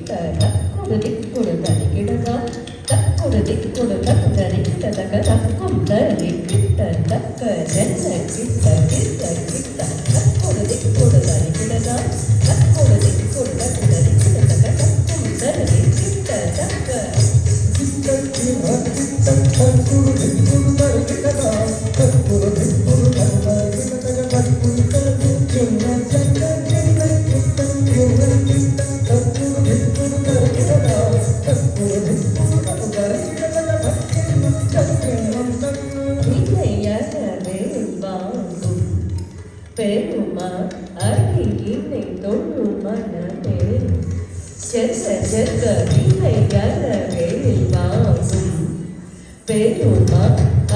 தக்குடுதி குடுதறி கிடதா தக்குடுதி குடுதறி கிடதக தக்குந்தறி கிட்ட தக்க ஜென்ன கிட்ட கிட்ட கிட்ட தக்குடுதி குடுதறி கிடதா தக்குடுதி குடுதறி கிடதக தக்குந்தறி கிட்ட தக்க கிட்ட கிட்ட தக்குடுதி குடுதறி கிடதா தக்குடுதி குடுதறி கிடதக தக்குந்தறி கிட்ட பெருமா அடியினை தொழு மனமே செல்ல செல்ல வினையறவே வாங்கும் பெருமா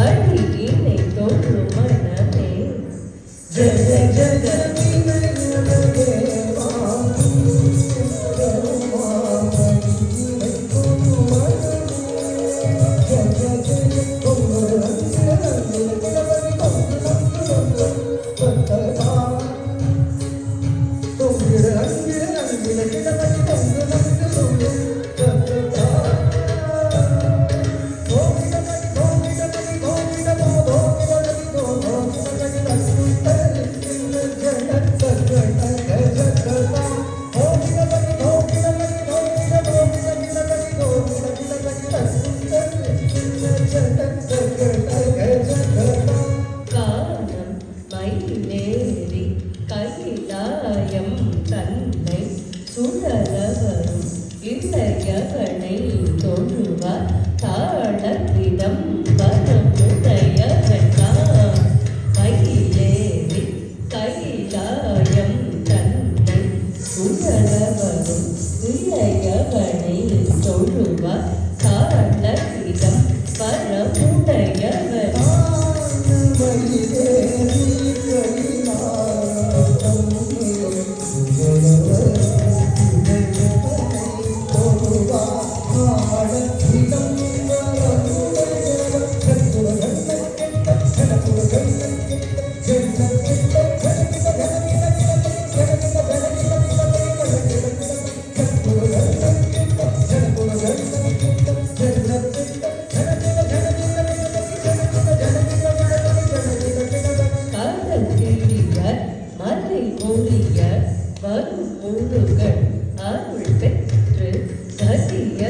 அடியினை தொழு மனமே ஜெய ஜெய வினையறவே கைலாயம் தன்னை சுழலவரும் இளையவனை தொழுவார் தாழவிடம் வரமுடையவெல்லாம் மயிலேறி கைலாயம் தன்னை சுழலவரும் இளையவனை தொழுவார் தாழவிடம் வரமுடையவன் வரும் முழுகள் அருள் பெற்று சதிய